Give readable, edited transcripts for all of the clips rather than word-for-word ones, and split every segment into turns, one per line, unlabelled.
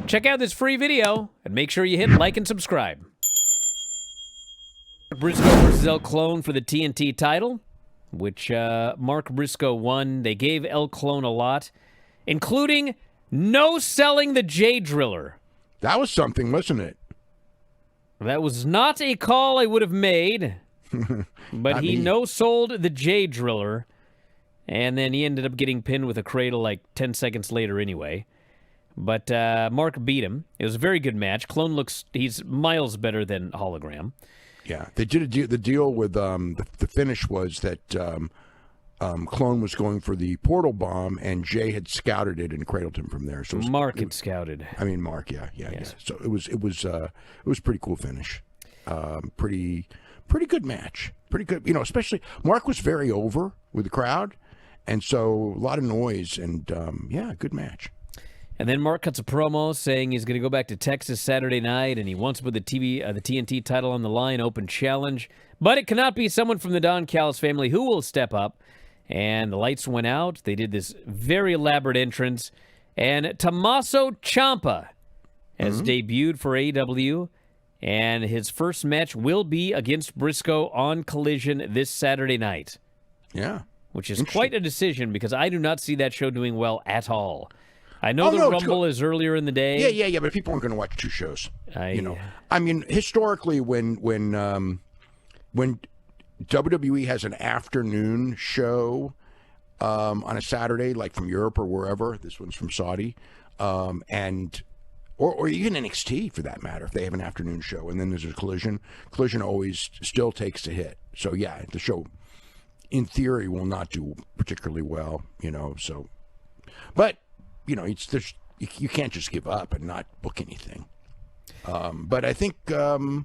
check out this free video and make sure you hit like and subscribe. Briscoe versus El Clone for the TNT title, which Mark Briscoe won. They gave El Clone a lot, including no selling the J Driller.
That was something, wasn't it?
That was not a call I would have made, but he no-sold the J Driller, and then he ended up getting pinned with a cradle like 10 seconds later anyway. But Mark beat him. It was a very good match. Clone he's miles better than Hologram.
Yeah, they did the deal with the finish was that Clone was going for the portal bomb, and Jay had scouted it and cradled him from there. So
Mark had scouted.
I mean, Mark, yeah. So it was a pretty cool finish. Pretty good match. Pretty good, especially Mark was very over with the crowd, and so a lot of noise and good match.
And then Mark cuts a promo saying he's going to go back to Texas Saturday night, and he wants to put the TNT title on the line, open challenge. But it cannot be someone from the Don Callis family who will step up. And the lights went out. They did this very elaborate entrance. And Tommaso Ciampa has debuted for AEW. And his first match will be against Briscoe on Collision this Saturday night.
Yeah.
Which is quite a decision because I do not see that show doing well at all. I know the Rumble is earlier in the day.
Yeah, but people aren't going to watch two shows. I mean, historically, when WWE has an afternoon show on a Saturday, like from Europe or wherever, this one's from Saudi, or even NXT for that matter, if they have an afternoon show, and then there's a Collision always still takes a hit. So yeah, the show, in theory, will not do particularly well, so, but. You can't just give up and not book anything. But I think the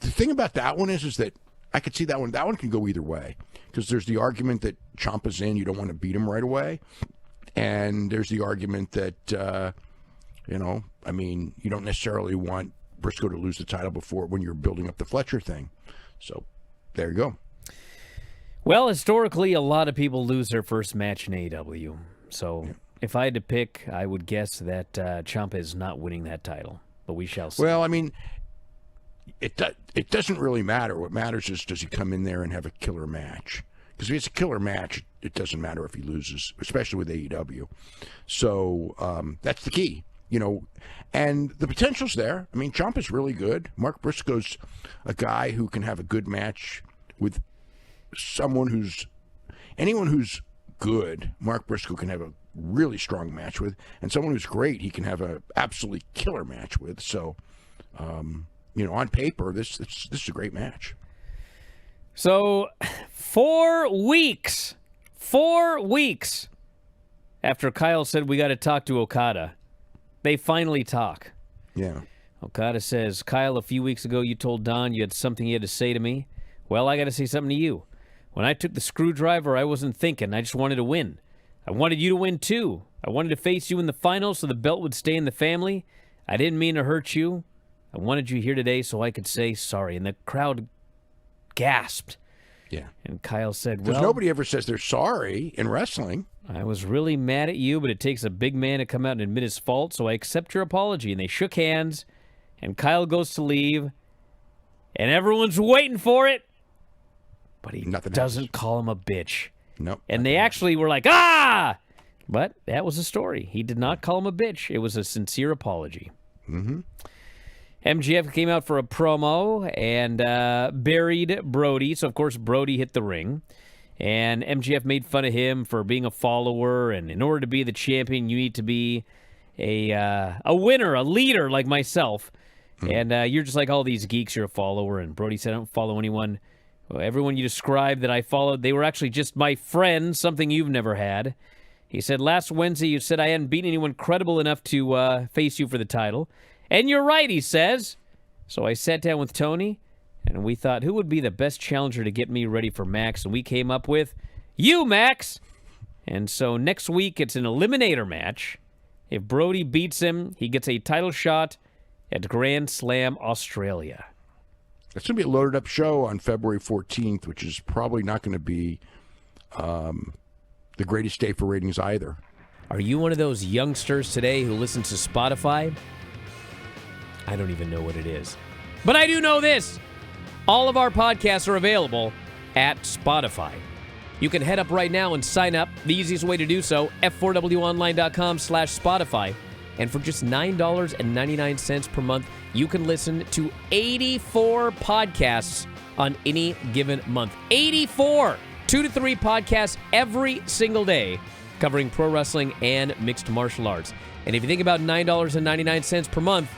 thing about that one is that I could see that one. That one can go either way because there's the argument that Ciampa's in, you don't want to beat him right away, and there's the argument that you don't necessarily want Briscoe to lose the title before when you're building up the Fletcher thing. So there you go.
Well, historically, a lot of people lose their first match in AEW. So. Yeah. If I had to pick, I would guess that Ciampa is not winning that title, but we shall see.
Well, I mean, it doesn't really matter. What matters is does he come in there and have a killer match? Because if it's a killer match, it doesn't matter if he loses, especially with AEW. So that's the key, and the potential's there. I mean, Ciampa's really good. Mark Briscoe's a guy who can have a good match with anyone who's good. Mark Briscoe can have a really strong match with, and someone who's great he can have a absolutely killer match with. So on paper this is a great match.
So 4 weeks after Kyle said we got to talk to Okada, they finally talk.
Yeah.
Okada says, Kyle, a few weeks ago you told Don you had something you had to say to me. Well, I got to say something to you. When I took the screwdriver, I wasn't thinking. I just wanted to win. I wanted you to win, too. I wanted to face you in the finals so the belt would stay in the family. I didn't mean to hurt you. I wanted you here today so I could say sorry. And the crowd gasped.
Yeah.
And Kyle said,
because nobody ever says they're sorry in wrestling.
I was really mad at you, but it takes a big man to come out and admit his fault, so I accept your apology. And they shook hands, and Kyle goes to leave, and everyone's waiting for it. But he doesn't call him a bitch.
Nope.
And they actually were like, ah! But that was the story. He did not call him a bitch. It was a sincere apology.
Mm-hmm.
MJF came out for a promo and buried Brody. So, of course, Brody hit the ring. And MJF made fun of him for being a follower. And in order to be the champion, you need to be a winner, a leader like myself. Mm-hmm. And you're just like all these geeks. You're a follower. And Brody said, I don't follow anyone. Well, everyone you described that I followed, they were actually just my friends, something you've never had. He said, last Wednesday you said I hadn't beaten anyone credible enough to face you for the title. And you're right, he says. So I sat down with Tony, and we thought, who would be the best challenger to get me ready for Max? And we came up with you, Max. And so next week it's an eliminator match. If Brody beats him, he gets a title shot at Grand Slam Australia.
It's going to be a loaded up show on February 14th, which is probably not going to be the greatest day for ratings either.
Are you one of those youngsters today who listens to Spotify? I don't even know what it is. But I do know this. All of our podcasts are available at Spotify. You can head up right now and sign up. The easiest way to do so, f4wonline.com/Spotify. And for just $9.99 per month, you can listen to 84 podcasts on any given month. 84! 2 to 3 podcasts every single day covering pro wrestling and mixed martial arts. And if you think about $9.99 per month,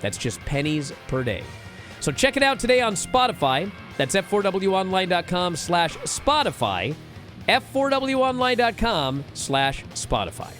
that's just pennies per day. So check it out today on Spotify. That's f4wonline.com/Spotify. f4wonline.com/Spotify.